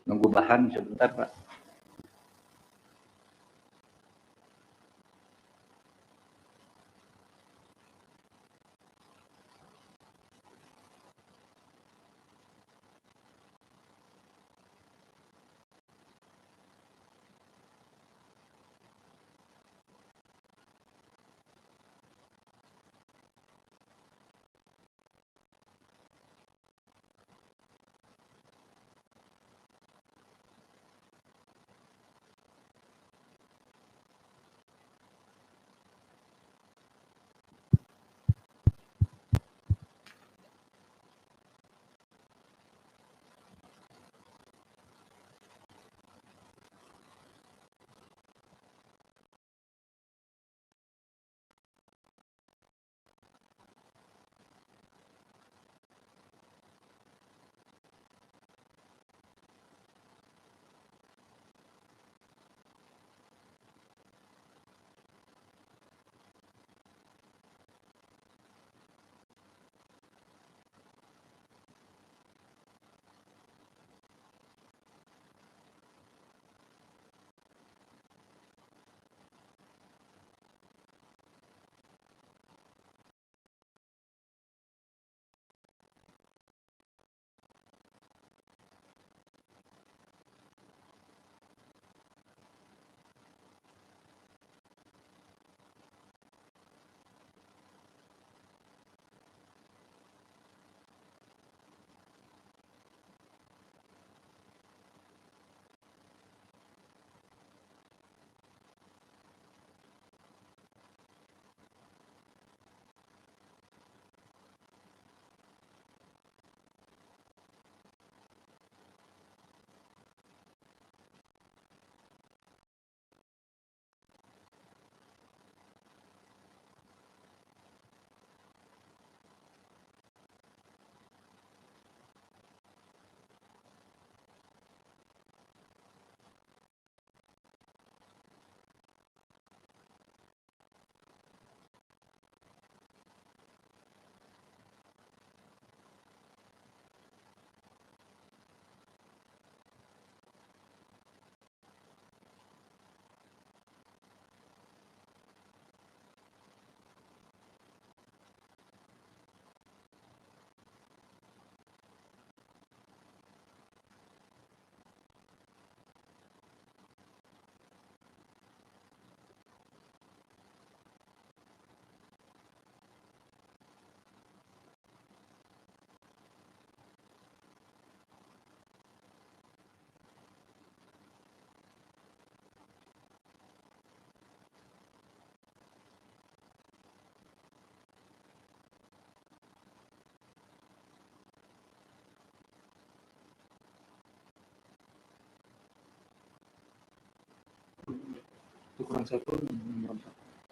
Nunggu bahan sebentar, Pak.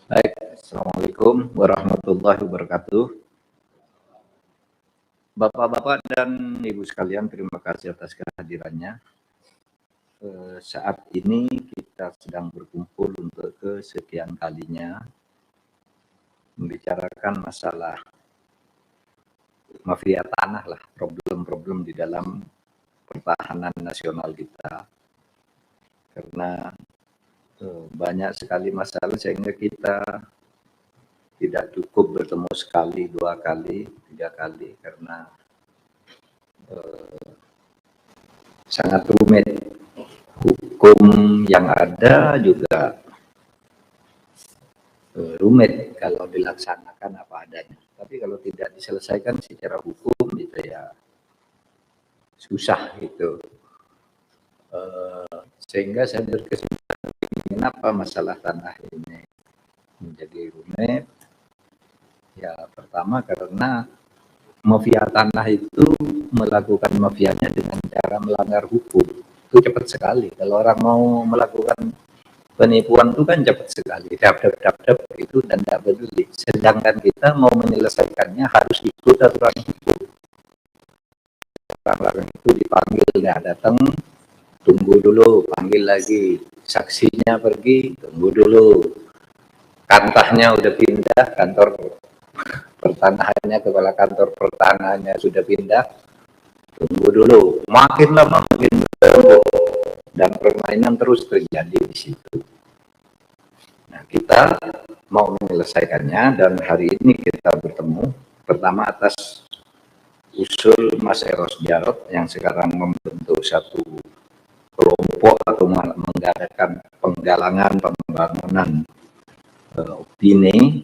Baik, Assalamualaikum warahmatullahi wabarakatuh. Bapak-bapak dan Ibu sekalian, terima kasih atas kehadirannya. Saat ini kita sedang berkumpul untuk kesekian kalinya membicarakan masalah mafia tanah lah, problem-problem di dalam pertahanan nasional kita. Karena banyak sekali masalah sehingga kita tidak cukup bertemu sekali, 2 kali, 3 kali karena sangat rumit. Hukum yang ada juga rumit kalau dilaksanakan apa adanya. Tapi kalau tidak diselesaikan secara hukum itu ya susah gitu. Sehingga saya berkesimpulan kenapa masalah tanah ini menjadi rumit. Ya pertama karena mafia tanah itu melakukan mafianya dengan cara melanggar hukum. Itu cepat sekali. Kalau orang mau melakukan penipuan itu kan cepat sekali. Dap itu dan tidak peduli. Sedangkan kita mau menyelesaikannya harus ikut aturan hukum. Orang-orang itu dipanggil, nggak datang, tunggu dulu, panggil lagi. Saksinya pergi, tunggu dulu. Kantahnya udah pindah, kantor pertanahannya, kepala kantor pertanahannya sudah pindah, tunggu dulu, makin lama makin bertambah dan permainan terus terjadi di situ. Nah, kita mau menyelesaikannya dan hari ini kita bertemu pertama atas usul Mas Eros Jarot yang sekarang membentuk satu kelompok atau mengadakan penggalangan pembangunan opini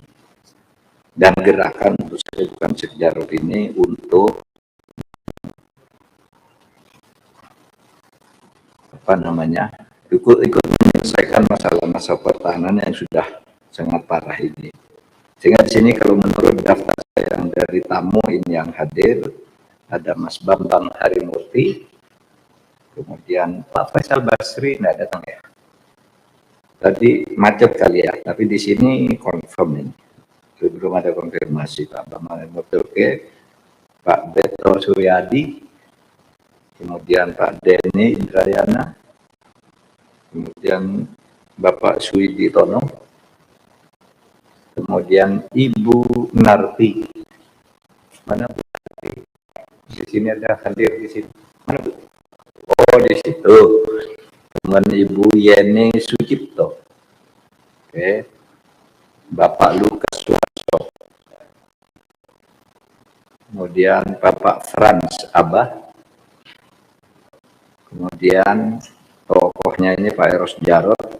dan gerakan untuk bukan sekedar opini untuk apa namanya ikut menyelesaikan masalah-masalah pertahanan yang sudah sangat parah ini. Sehingga di sini kalau menurut daftar saya yang dari tamu ini yang hadir ada Mas Bambang Harimurti, kemudian Pak Faisal Basri tidak datang ya. Tadi macet kali ya, tapi di sini confirm ini. Belum ada konfirmasi Pak Bambang Harimurti, oke. Pak Beto Suryadi, kemudian Pak Denny Indrayana, kemudian Bapak Suwidi Tono, kemudian Ibu Narti. Mana Bu Narti? Di sini ada hadir di sini. Mana Bu? Oh, di situ. Kemudian Ibu Yeni Sucipto. Oke. Bapak Lukas Suharto. Kemudian Bapak Franz Abah. Kemudian tokohnya ini Pak Eros Jarot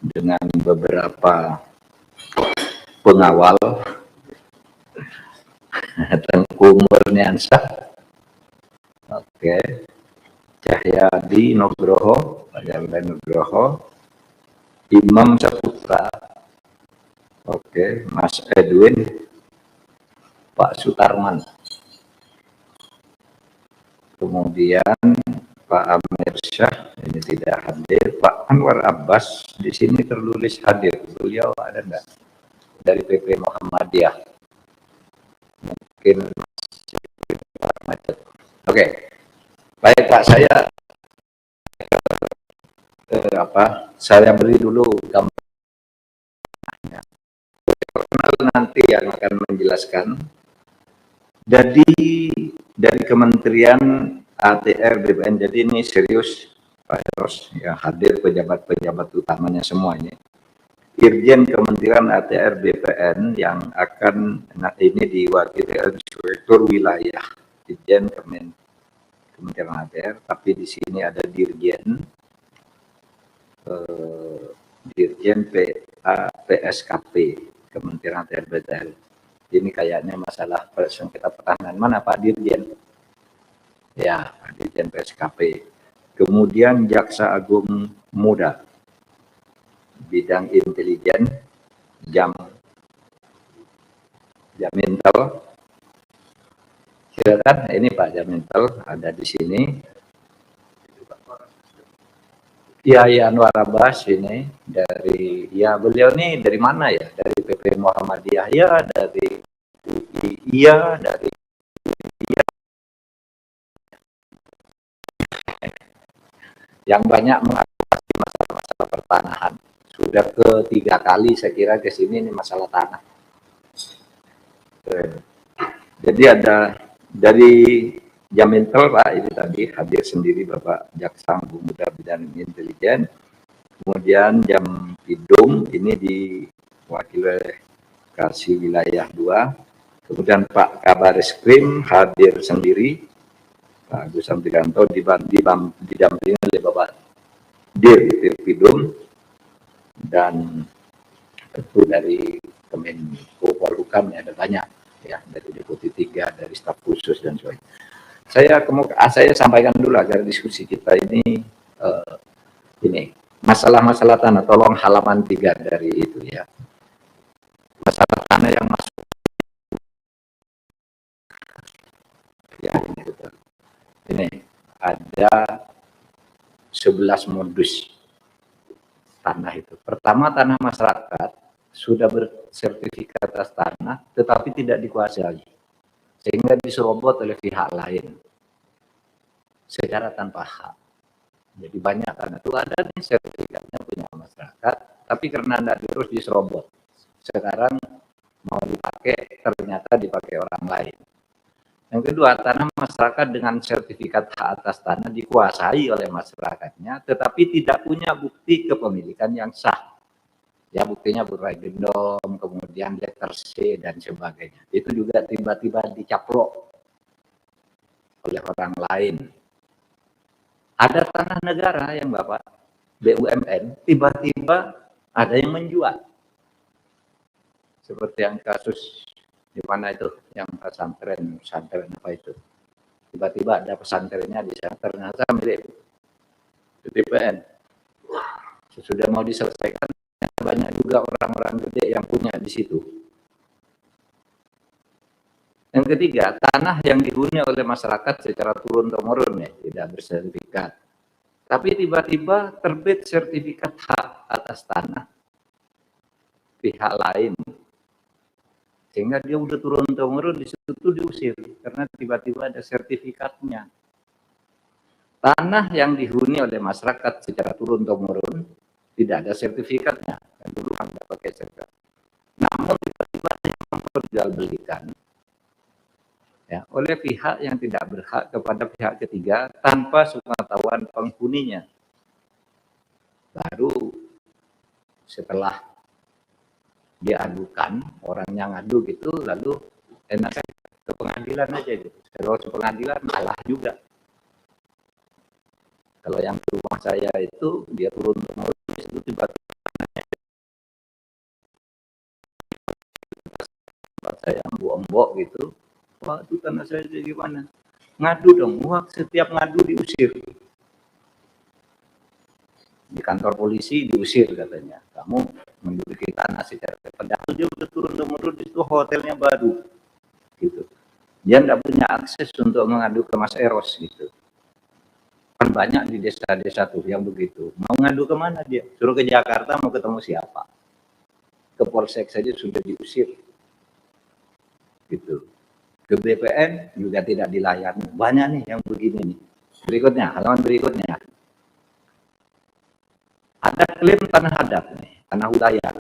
dengan beberapa pengawal Tengku Murniansyah, oke, Cahyadi Nugroho, Pak Cahyadi Nugroho, Imam Saputra, oke, Mas Edwin, Pak Sutarman, kemudian Pak Amir Syah ini tidak hadir, Pak Anwar Abbas di sini tertulis hadir, beliau ada enggak dari PP Muhammadiyah? Mungkin macet. Oke, baik Pak, saya beri dulu gambarnya. Nanti yang akan menjelaskan dari Kementerian ATR BPN. Jadi ini serius Pak Eros ya, hadir pejabat-pejabat utamanya semuanya. Irjen Kementerian ATR BPN yang akan ini diwakili Inspektur Wilayah Irjen Kementerian ATR, tapi di sini ada Dirjen PSKP Kementerian ATR BPN. Ini kayaknya masalah sengketa pertahanan. Mana Pak Dirjen? Ya, Pak Dirjen PSKP. Kemudian Jaksa Agung Muda bidang intelijen Jamintel. Silakan, ini Pak Jamintel ada di sini. Ya, Anwar Abbas ini dari, ya beliau nih dari mana ya? Dari PP Muhammadiyah ya, dari iya, dari iya. Yang banyak mengatasi masalah-masalah pertanahan. Sudah ketiga kali saya kira ke sini ini masalah tanah. Jadi ada dari Jamintel Pak, ini tadi hadir sendiri Bapak Jaksa Agung Muda Bidang Intelijen. Kemudian Jampidum ini diwakili oleh Kasih Wilayah 2. Kemudian Pak Kabareskrim hadir sendiri, Pak Agus Sampidanto didampingi oleh Bapak Dirpidum, dan tentu dari Kemenko Polhukam ada banyak ya, dari Deputi 3, dari staf khusus dan sebagainya. Saya sampaikan dulu agar diskusi kita ini masalah-masalah tanah, tolong halaman 3 dari itu ya. Masalah tanah yang masuk ya, ini betul. Ini ada 11 modus tanah itu. Pertama, tanah masyarakat sudah bersertifikat atas tanah tetapi tidak dikuasai sehingga diserobot oleh pihak lain secara tanpa hak. Jadi banyak tanah itu ada nih sertifikatnya punya masyarakat, tapi karena tidak terus diserobot. Sekarang mau dipakai ternyata dipakai orang lain. Nah Yang kedua, tanah masyarakat dengan sertifikat hak atas tanah dikuasai oleh masyarakatnya, tetapi tidak punya bukti kepemilikan yang sah. Ya, buktinya berupa gendom, kemudian letter C, dan sebagainya. Itu juga tiba-tiba dicaplok oleh orang lain. Ada tanah negara yang Bapak, BUMN, tiba-tiba ada yang menjual. Seperti yang kasus di mana itu, yang pesantren apa itu. Tiba-tiba ada pesantrennya di sana, ternyata milik BPN. Sesudah mau diselesaikan, banyak juga orang-orang gede yang punya di situ. Yang ketiga, tanah yang dihuni oleh masyarakat secara turun-temurun, ya, tidak bersertifikat. Tapi tiba-tiba terbit sertifikat hak atas tanah pihak lain, sehingga dia udah turun-temurun di situ tuh diusir karena tiba-tiba ada sertifikatnya. Tanah yang dihuni oleh masyarakat secara turun-temurun tidak ada sertifikatnya, dan dulu nggak pakai sertifikat. Namun tiba-tiba memperjualbelikan, ya, oleh pihak yang tidak berhak kepada pihak ketiga tanpa sepengetahuan penghuninya. Baru setelah diadukan, orangnya ngadu gitu, lalu enaknya ke pengadilan aja gitu. Kalau ke pengadilan kalah juga. Kalau yang di rumah saya itu dia turun-temurun itu tiba-tiba saya embok-embok gitu. Wah, itu tanah saya jadi gimana? Ngadu dong. Wah, setiap ngadu diusir. Di kantor polisi diusir katanya. Kamu menduduki tanah secara padahal dia udah turun-temurun itu hotelnya baru. Gitu. Dia tidak punya akses untuk mengadu ke Mas Eros gitu. Kan banyak di desa-desa tuh yang begitu. Mau ngadu kemana dia? Suruh ke Jakarta, mau ketemu siapa? Ke Polsek saja sudah diusir. Gitu. Ke BPN juga tidak dilayani. Banyak nih yang begini nih. Berikutnya, halaman berikutnya. Ada klaim tanah adat nih, tanah wilayah.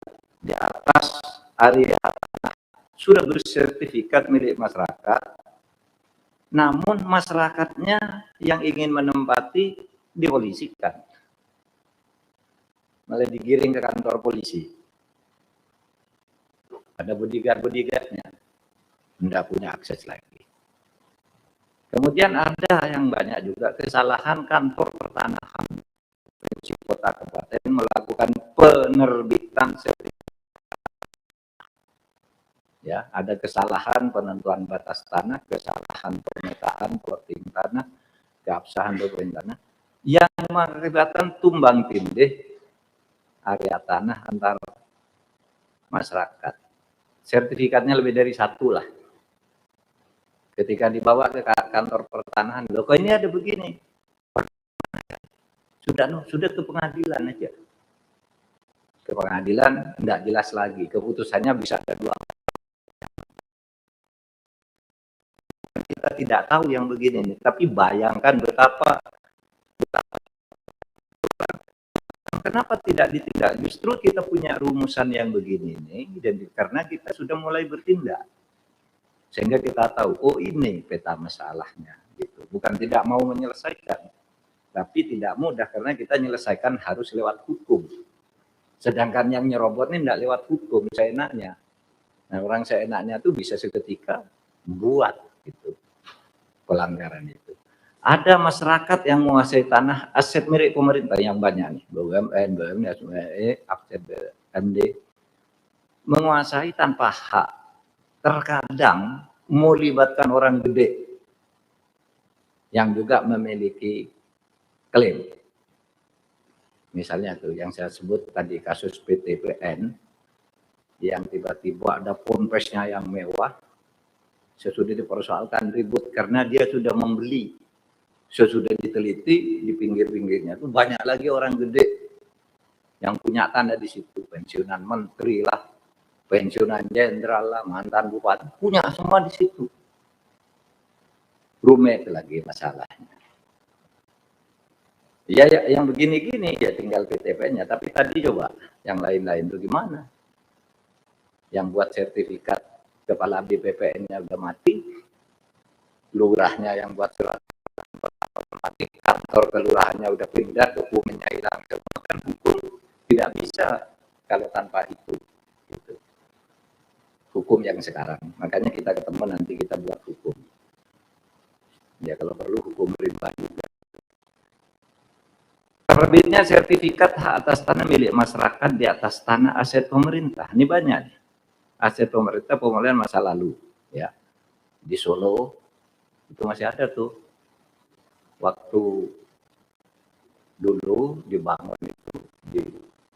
Di atas area tanah sudah bersertifikat milik masyarakat, namun masyarakatnya yang ingin menempati dipolisikan. Malah digiring ke kantor polisi. Ada bodyguard-bodyguardnya. Tidak punya akses lagi. Kemudian ada yang banyak juga kesalahan kantor pertanahan kota kabupaten melakukan penerbitan sertifikat. Ya, ada kesalahan penentuan batas tanah, kesalahan pemetaan plotting tanah, keabsahan dokumen tanah yang mengakibatkan tumbang tindih area tanah antar masyarakat. Sertifikatnya lebih dari satu lah. Ketika dibawa ke kantor pertanahan, loh kok ini ada begini? Sudah ke pengadilan aja. Ke pengadilan tidak jelas lagi, keputusannya bisa ada dua. Kita tidak tahu yang begini nih, tapi bayangkan betapa kenapa tidak ditindak. Justru kita punya rumusan yang begini nih, dan karena kita sudah mulai bertindak, sehingga kita tahu, oh ini peta masalahnya, gitu. Bukan tidak mau menyelesaikan, tapi tidak mudah karena kita menyelesaikan harus lewat hukum. Sedangkan yang nyerobot ini tidak lewat hukum, seenaknya. Nah, orang seenaknya itu bisa seketika buat gitu pelanggaran itu. Ada masyarakat yang menguasai tanah aset milik pemerintah yang banyak nih, BUMN, BUMN, aset BUMD, menguasai tanpa hak. Terkadang melibatkan orang gede yang juga memiliki klaim. Misalnya tuh yang saya sebut tadi kasus PTPN yang tiba-tiba ada ponpesnya yang mewah, sesudah dipersoalkan ribut karena dia sudah membeli, sesudah diteliti di pinggir-pinggirnya tuh banyak lagi orang gede yang punya tanah di situ, pensiunan menteri lah, pensiunan jenderal lah, mantan bupati, punya semua di situ. Rumit lagi masalahnya. Ya, yang begini-gini ya tinggal PTP-nya, tapi tadi coba yang lain-lain itu gimana? Yang buat sertifikat kepala BPPN-nya udah mati, lurahnya yang buat surat otomatis, kantor kelurahannya udah pindah, dokumennya hilang semua, kan hukum tidak bisa kalau tanpa itu. Gitu. Hukum yang sekarang, makanya kita ketemu nanti kita buat hukum. Ya kalau perlu hukum rimba juga. Terbitnya sertifikat hak atas tanah milik masyarakat di atas tanah aset pemerintah. Ini banyak nih. Aset pemerintah pemulihan masa lalu, ya. Di Solo itu masih ada tuh. Waktu dulu dibangun itu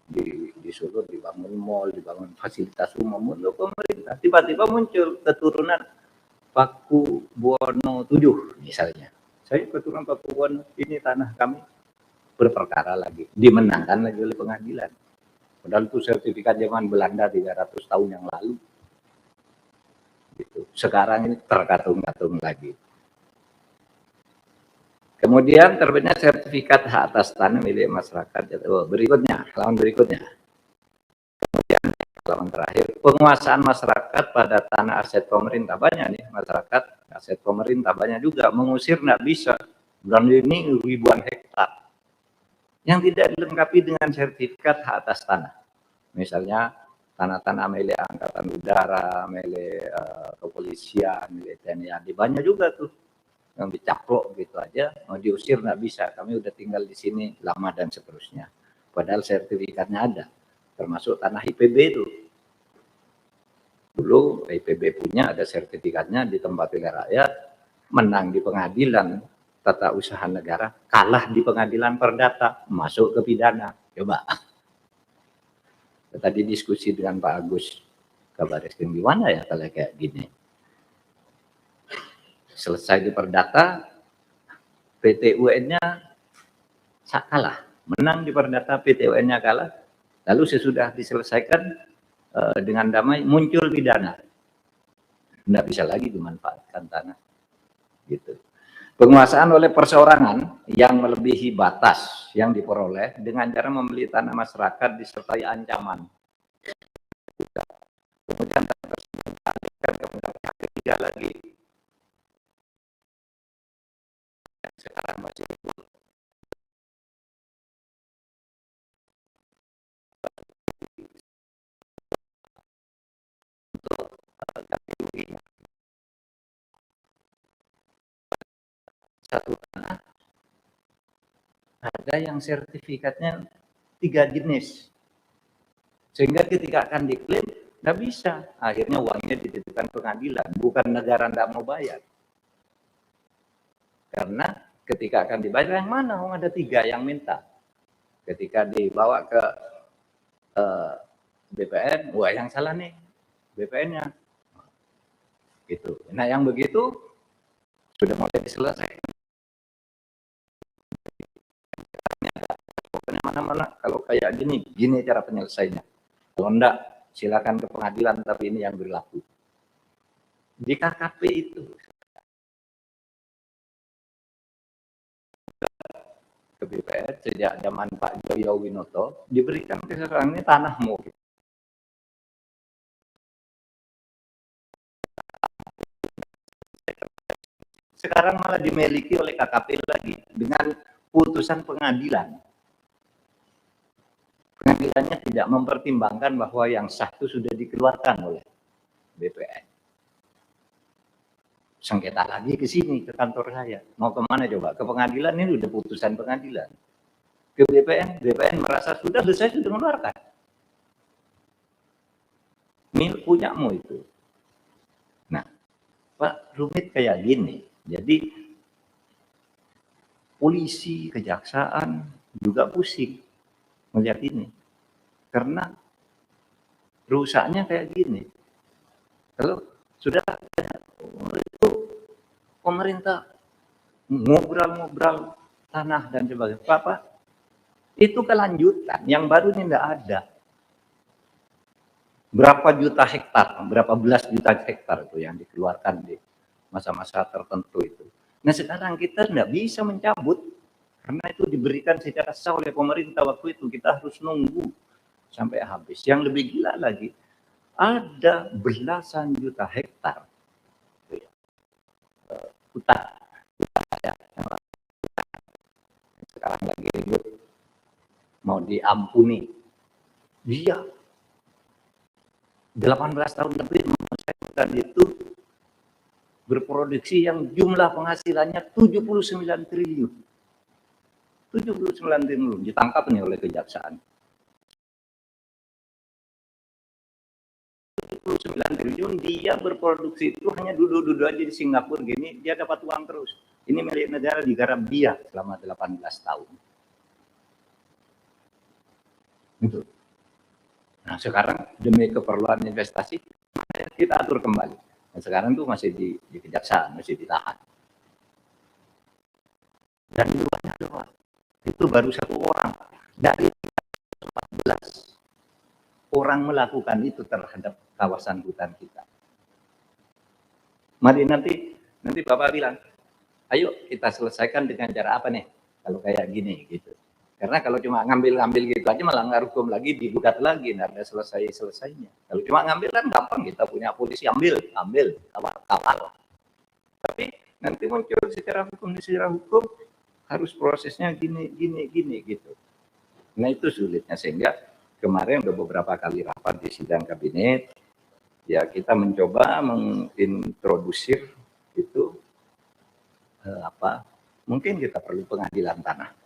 di Solo dibangun mall, dibangun fasilitas umum untuk pemerintah. Tiba-tiba muncul keturunan Paku Buwono 7 misalnya. Saya keturunan Paku Buwono, ini tanah kami, berperkara lagi, dimenangkan lagi oleh pengadilan. Padahal itu sertifikat zaman Belanda 300 tahun yang lalu. Gitu. Sekarang ini terkatung-katung lagi. Kemudian terbitnya sertifikat hak atas tanah milik masyarakat. Berikutnya, halaman berikutnya. Kemudian halaman terakhir, penguasaan masyarakat pada tanah aset pemerintah. Banyak nih masyarakat aset pemerintah, banyak juga mengusir nggak bisa. Dan ini ribuan hektar yang tidak dilengkapi dengan sertifikat hak atas tanah. Misalnya tanah-tanah milik Angkatan Udara, milik kepolisian, milik TNI, banyak juga tuh yang dicaplok gitu aja, mau diusir nggak bisa, kami udah tinggal di sini lama dan seterusnya. Padahal sertifikatnya ada, termasuk tanah IPB itu. Dulu IPB punya, ada sertifikatnya, ditempati oleh rakyat, menang di pengadilan tata usaha negara, kalah di pengadilan perdata, masuk ke pidana. Coba. Tadi diskusi dengan Pak Agus, kabar eskrim gimana ya kalau kayak gini. Selesai di perdata, PT UN-nya kalah, menang di perdata, PT UN-nya kalah, lalu sesudah diselesaikan dengan damai muncul pidana, tidak bisa lagi dimanfaatkan tanah, gitu. Penguasaan oleh perseorangan yang melebihi batas yang diperoleh dengan cara membeli tanah masyarakat disertai ancaman. Kemudian kemudian ketiga lagi, sekarang masih untuk ganti ruginya. Satu tanah ada yang sertifikatnya 3 jenis, sehingga ketika akan diklaim nggak bisa, akhirnya uangnya dititipkan pengadilan, bukan negara nggak mau bayar. Karena ketika akan dibayar yang mana, ada 3 yang minta. Ketika dibawa ke BPN, wah yang salah nih BPN-nya, gitu. Nah yang begitu sudah mulai diselesaikan. Pokoknya mana-mana kalau kayak gini cara penyelesaiannya. Kalau enggak, silakan ke pengadilan, tapi ini yang berlaku. Di KKP itu ke BPN sejak zaman Pak Joyo Winoto diberikan ke sekarang ini tanahmu. Sekarang malah dimiliki oleh KKP lagi dengan putusan pengadilan. Pengadilannya tidak mempertimbangkan bahwa yang sah itu sudah dikeluarkan oleh BPN. Sengketa lagi ke sini, ke kantor saya. Mau kemana coba? Ke pengadilan, ini udah putusan pengadilan. Ke BPN, BPN merasa sudah selesai, sudah mengeluarkan. Milik punyamu itu. Nah, Pak, rumit kayak gini. Jadi, polisi, kejaksaan juga pusing melihat ini. Karena rusaknya kayak gini. Kalau sudah itu pemerintah ngobrol tanah dan sebagainya. Pak, itu kelanjutan, yang baru ini tidak ada. Berapa juta hektar, berapa belas juta hektar itu yang dikeluarkan di masa-masa tertentu itu. Nah sekarang kita tidak bisa mencabut, karena itu diberikan secara sah oleh pemerintah waktu itu, kita harus nunggu sampai habis. Yang lebih gila lagi, ada belasan juta hektar ya, sekarang lagi ribut mau diampuni. Dia 18 tahun lebih menyelesaikan itu berproduksi yang jumlah penghasilannya 79 triliun. 79 triliun ditangkap nih oleh kejaksaan. 79 triliun dia berproduksi itu hanya duduk-duduk aja di Singapura gini, dia dapat uang terus. Ini milik negara digarap dia selama 18 tahun. Gitu. Nah sekarang demi keperluan investasi kita atur kembali. Nah, sekarang tuh masih di kejaksaan, masih ditahan. Dan luarnya doang. Itu baru 1 orang dari 14 orang melakukan itu terhadap kawasan hutan kita. Mari nanti Bapak bilang, ayo kita selesaikan dengan cara apa nih? Kalau kayak gini gitu. Karena kalau cuma ngambil gitu aja malah nggak hukum lagi, digugat lagi, nggak ada selesainya. Kalau cuma ngambil kan gampang, kita punya polisi ambil, kawal. Tapi nanti muncul secara hukum harus prosesnya gini gitu. Nah itu sulitnya, sehingga kemarin udah beberapa kali rapat di sidang kabinet, ya kita mencoba mengintrodusir itu mungkin kita perlu pengadilan tanah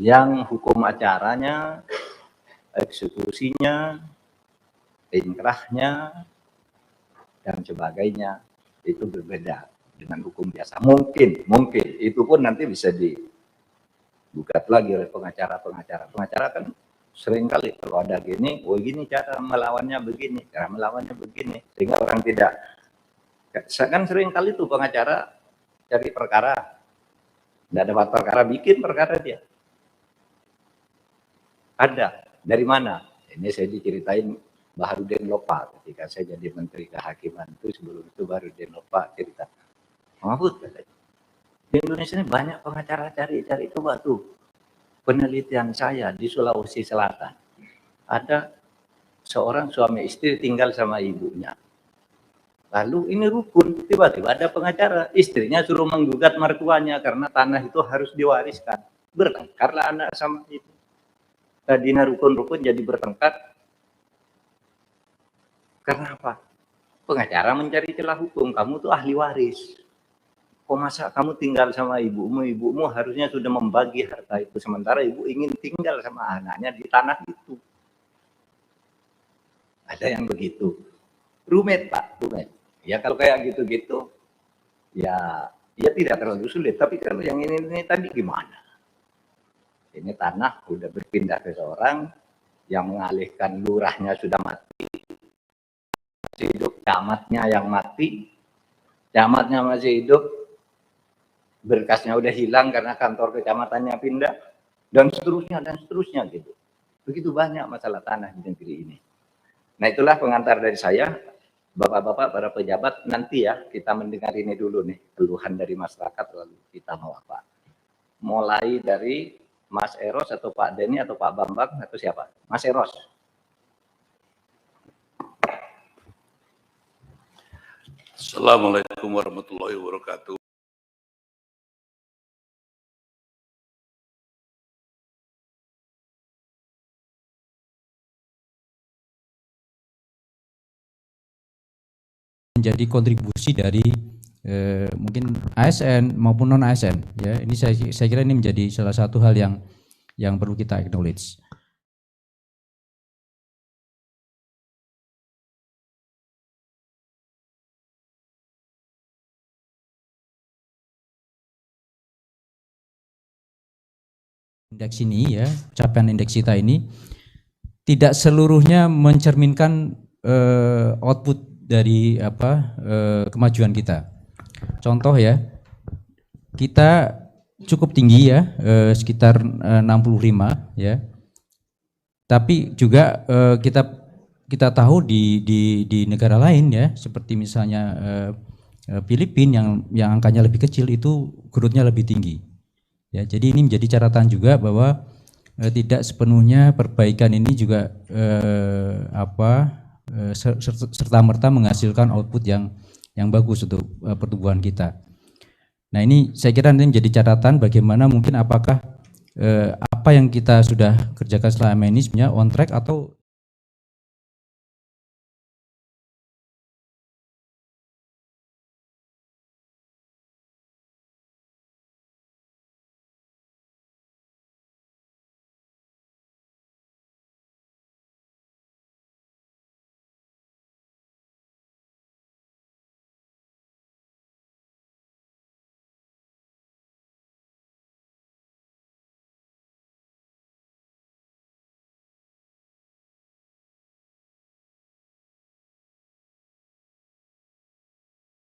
yang hukum acaranya, eksekusinya, inkrahnya, dan sebagainya itu berbeda dengan hukum biasa. Mungkin itu pun nanti bisa digugat lagi oleh pengacara. Pengacara kan sering kali kalau ada gini, gini cara melawannya begini, sehingga orang tidak. Kan sering kali tuh pengacara cari perkara, tidak dapat perkara, bikin perkara dia. Ada. Dari mana? Ini saya diceritain Baharudin Lopa ketika saya jadi Menteri Kehakiman itu, sebelum itu Baharudin Lopa cerita. Mahfud katanya, di Indonesia ini banyak pengacara cari coba tuh. Penelitian saya di Sulawesi Selatan. Ada seorang suami istri tinggal sama ibunya. Lalu ini rukun, tiba-tiba ada pengacara, istrinya suruh menggugat mertuanya karena tanah itu harus diwariskan. Bertengkarlah anak sama ibu. Tadinya rukun-rukun jadi bertengkar. Karena apa? Pengacara mencari celah hukum, kamu tuh ahli waris. Kok masa kamu tinggal sama ibumu harusnya sudah membagi harta itu, sementara ibu ingin tinggal sama anaknya di tanah itu. Ada yang begitu. Rumit Pak, rumit. Ya kalau kayak gitu-gitu, ya tidak terlalu sulit. Tapi kalau yang ini tadi gimana? Ini tanah udah berpindah ke seorang yang mengalihkan, lurahnya sudah mati, masih hidup, camatnya yang mati, camatnya masih hidup, berkasnya udah hilang karena kantor kecamatannya pindah, dan seterusnya gitu. Begitu banyak masalah tanah di negeri ini. Nah itulah pengantar dari saya, Bapak-bapak, para pejabat, nanti ya kita mendengar ini dulu nih, keluhan dari masyarakat, lalu kita mau apa. Mulai dari Mas Eros atau Pak Denny atau Pak Bambang atau siapa? Mas Eros. Assalamualaikum warahmatullahi wabarakatuh. Menjadi kontribusi dari mungkin ASN maupun non ASN ya, ini saya kira ini menjadi salah satu hal yang perlu kita acknowledge. Indeks ini ya, capaian indeks kita ini tidak seluruhnya mencerminkan output dari kemajuan kita. Contoh ya, kita cukup tinggi ya, sekitar 65 ya. Tapi juga kita tahu di negara lain ya, seperti misalnya Filipina yang angkanya lebih kecil itu growth-nya lebih tinggi. Ya, jadi ini menjadi catatan juga bahwa tidak sepenuhnya perbaikan ini juga serta-merta menghasilkan output yang bagus untuk pertumbuhan kita. Nah ini saya kira nanti menjadi catatan bagaimana mungkin apakah apa yang kita sudah kerjakan selama ini sebenarnya on track atau